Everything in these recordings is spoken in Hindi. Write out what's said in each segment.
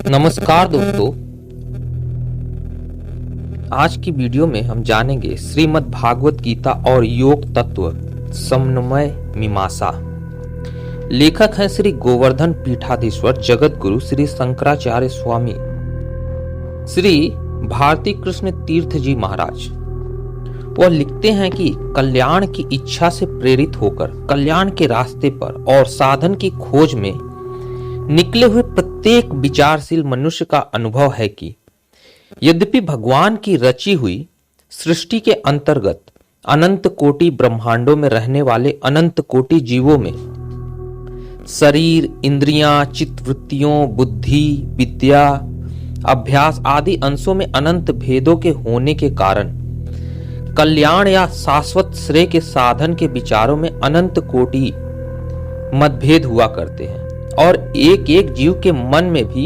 नमस्कार दोस्तों, आज की वीडियो में हम जानेंगे श्रीमद् भागवत गीता और योग तत्व समन्वय मीमांसा। लेखक हैं श्री गोवर्धन पीठाधीश्वर जगत गुरु श्री शंकराचार्य स्वामी श्री भारती कृष्ण तीर्थ जी महाराज। वह लिखते हैं कि कल्याण की इच्छा से प्रेरित होकर कल्याण के रास्ते पर और साधन की खोज में निकले हुए प्रत्येक विचारशील मनुष्य का अनुभव है कि यद्यपि भगवान की रची हुई सृष्टि के अंतर्गत अनंत कोटि ब्रह्मांडों में रहने वाले अनंत कोटि जीवों में शरीर, इंद्रियां, चित्तवृत्तियों, बुद्धि, विद्या, अभ्यास आदि अंशों में अनंत भेदों के होने के कारण कल्याण या शाश्वत श्रेय के साधन के विचारों में अनंत कोटि मतभेद हुआ करते हैं और एक एक जीव के मन में भी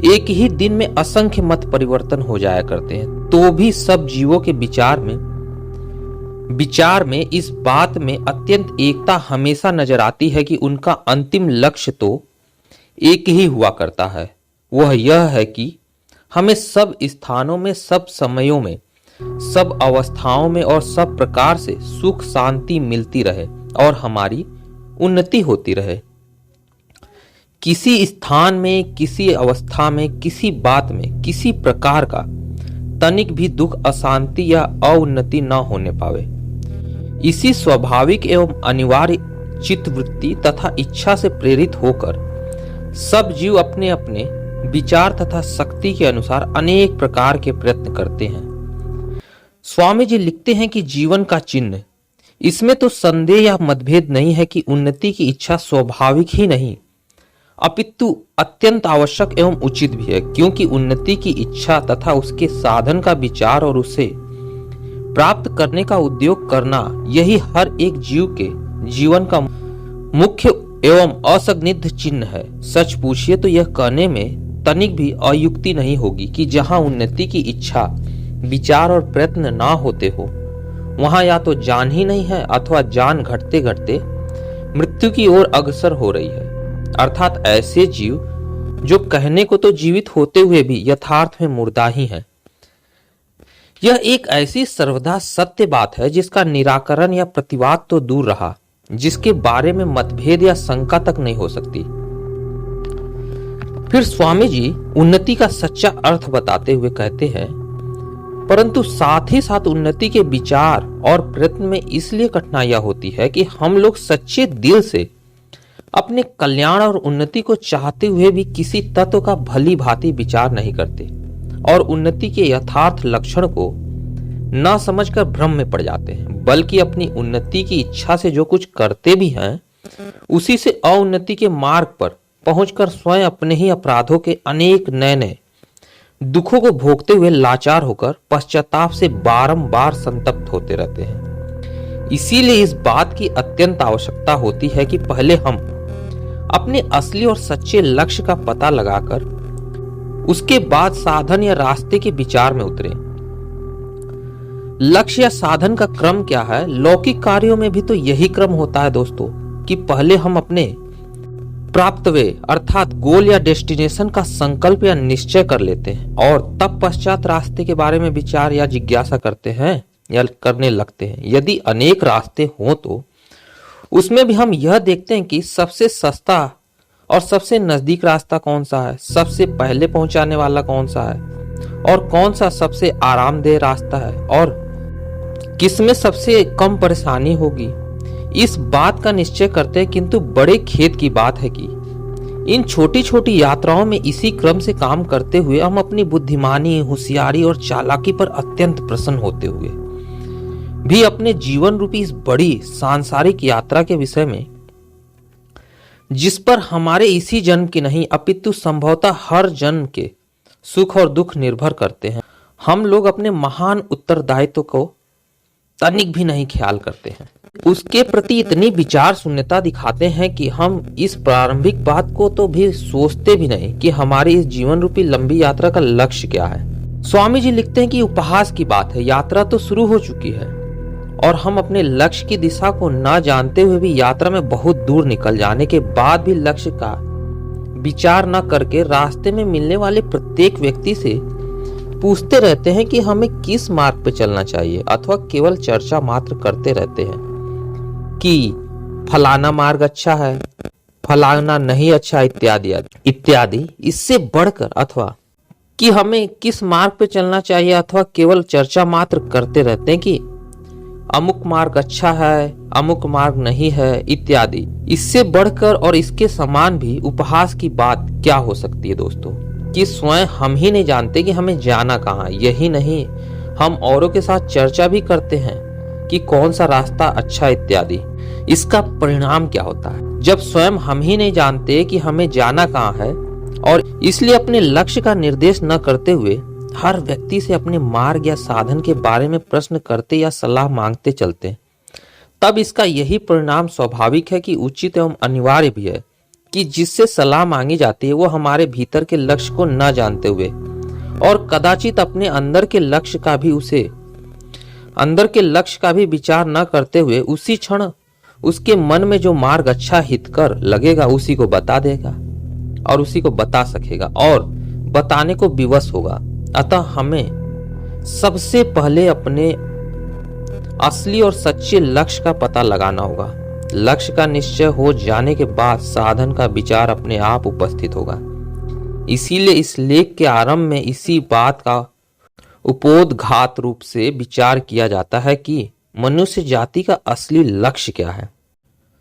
एक ही दिन में असंख्य मत परिवर्तन हो जाया करते हैं। तो भी सब जीवों के विचार में इस बात में अत्यंत एकता हमेशा नजर आती है कि उनका अंतिम लक्ष्य तो एक ही हुआ करता है। वह यह है कि हमें सब स्थानों में, सब समयों में, सब अवस्थाओं में और सब प्रकार से सुख शांति मिलती रहे और हमारी उन्नति होती रहे। किसी स्थान में, किसी अवस्था में, किसी बात में किसी प्रकार का तनिक भी दुख, अशांति या अउन्नति न होने पावे। इसी स्वाभाविक एवं अनिवार्य चित्तवृत्ति तथा इच्छा से प्रेरित होकर सब जीव अपने अपने विचार तथा शक्ति के अनुसार अनेक प्रकार के प्रयत्न करते हैं। स्वामी जी लिखते हैं कि जीवन का चिन्ह, इसमें तो संदेह या मतभेद नहीं है कि उन्नति की इच्छा स्वाभाविक ही नहीं अपितु अत्यंत आवश्यक एवं उचित भी है, क्योंकि उन्नति की इच्छा तथा उसके साधन का विचार और उसे प्राप्त करने का उद्योग करना, यही हर एक जीव के जीवन का मुख्य एवं असंदिग्ध चिन्ह है। सच पूछिए तो यह कहने में तनिक भी अयुक्ति नहीं होगी कि जहां उन्नति की इच्छा, विचार और प्रयत्न ना होते हो, वहां या तो जान ही नहीं है अथवा जान घटते घटते मृत्यु की ओर अग्रसर हो रही है। अर्थात ऐसे जीव जो कहने को तो जीवित होते हुए भी यथार्थ में मुर्दा ही हैं। यह एक ऐसी सर्वदा सत्य बात है जिसका निराकरण या प्रतिवाद तो दूर रहा, जिसके बारे में मतभेद या शंका तक नहीं हो सकती। फिर स्वामी जी उन्नति का सच्चा अर्थ बताते हुए कहते हैं, परंतु साथ ही साथ उन्नति के विचार और प्रयत्न में इसलिए कठिनाइयां होती है कि हम लोग सच्चे दिल से अपने कल्याण और उन्नति को चाहते हुए भी किसी तत्व का भली भांति विचार नहीं करते और उन्नति के यथार्थ लक्षण को न समझकर भ्रम में पड़ जाते हैं, बल्कि अपनी उन्नति की इच्छा से जो कुछ करते भी हैं उसी से अउन्नति के मार्ग पर पहुंचकर स्वयं अपने ही अपराधों के अनेक नए नए दुखों को भोगते हुए लाचार होकर पश्चाताप से बारंबार संतप्त होते रहते हैं। इसीलिए इस बात की अत्यंत आवश्यकता होती है कि पहले हम अपने असली और सच्चे लक्ष्य का पता लगाकर उसके बाद साधन या रास्ते के विचार में उतरें। लक्ष्य या साधन का क्रम क्या है? लौकिक कार्यों में भी तो यही क्रम होता है दोस्तों, कि पहले हम अपने प्राप्तव्य अर्थात गोल या डेस्टिनेशन का संकल्प या निश्चय कर लेते हैं और तब पश्चात रास्ते के बारे में विचार या जिज्ञासा करते हैं या करने लगते हैं। यदि अनेक रास्ते हों तो उसमें भी हम यह देखते हैं कि सबसे सस्ता और सबसे नजदीक रास्ता कौन सा है, सबसे पहले पहुंचाने वाला कौन सा है और कौन सा सबसे आरामदेह रास्ता है और किसमें सबसे कम परेशानी होगी। इस बात का निश्चय करते हैं, किंतु बड़े खेद की बात है कि इन छोटी छोटी यात्राओं में इसी क्रम से काम करते हुए हम अपनी बुद्धिमानी, होशियारी और चालाकी पर अत्यंत प्रसन्न होते हुए भी अपने जीवन रूपी इस बड़ी सांसारिक यात्रा के विषय में, जिस पर हमारे इसी जन्म के नहीं अपितु संभवतः हर जन्म के सुख और दुख निर्भर करते हैं, हम लोग अपने महान उत्तरदायित्व को तनिक भी नहीं ख्याल करते हैं। उसके प्रति इतनी विचार शून्यता दिखाते हैं कि हम इस प्रारंभिक बात को तो भी सोचते भी नहीं कि हमारी इस जीवन रूपी लंबी यात्रा का लक्ष्य क्या है। स्वामी जी लिखते हैं कि उपहास की बात है, यात्रा तो शुरू हो चुकी है और हम अपने लक्ष्य की दिशा को ना जानते हुए भी यात्रा में बहुत दूर निकल जाने के बाद भी लक्ष्य का विचार न करके रास्ते में मिलने वाले प्रत्येक व्यक्ति से पूछते रहते हैं कि हमें किस मार्ग पे चलना चाहिए, अथवा केवल चर्चा मात्र करते रहते हैं कि फलाना मार्ग अच्छा है, फलाना नहीं अच्छा, इत्यादि इत्यादि। इससे बढ़कर अथवा कि हमें किस मार्ग पे चलना चाहिए, अथवा केवल चर्चा मात्र करते रहते हैं कि अमुक मार्ग अच्छा है, अमुक मार्ग नहीं है, इत्यादि। इससे बढ़कर और इसके समान भी उपहास की बात क्या हो सकती है दोस्तों, कि स्वयं हम ही नहीं जानते कि हमें जाना कहाँ। यही नहीं, हम औरों के साथ चर्चा भी करते हैं कि कौन सा रास्ता अच्छा, इत्यादि। इसका परिणाम क्या होता है? जब स्वयं हम ही नहीं जानते कि हमें जाना कहाँ है और इसलिए अपने लक्ष्य का निर्देश न करते हुए हर व्यक्ति से अपने मार्ग या साधन के बारे में प्रश्न करते या सलाह मांगते चलते, तब इसका यही परिणाम स्वाभाविक है कि उचित एवं अनिवार्य भी है कि जिससे सलाह मांगी जाती है वो हमारे भीतर के लक्ष्य को न जानते हुए और कदाचित अपने अंदर के लक्ष्य का भी विचार न करते हुए उसी क्षण उसके मन में जो मार्ग अच्छा हितकर लगेगा उसी को बता देगा और उसी को बता सकेगा और बताने को विवश होगा। अतः हमें सबसे पहले अपने असली और सच्चे लक्ष्य का पता लगाना होगा। लक्ष्य का निश्चय हो जाने के बाद साधन का विचार अपने आप उपस्थित होगा। इसीलिए इस लेख के आरंभ में इसी बात का उपोद्घात रूप से विचार किया जाता है कि मनुष्य जाति का असली लक्ष्य क्या है।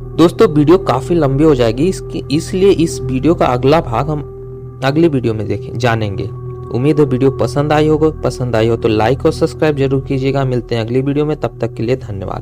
दोस्तों, वीडियो काफी लंबी हो जाएगी, इसलिए इस वीडियो का अगला भाग हम अगले वीडियो में जानेंगे। उम्मीद है वीडियो पसंद आई हो तो लाइक और सब्सक्राइब जरूर कीजिएगा। मिलते हैं अगली वीडियो में, तब तक के लिए धन्यवाद।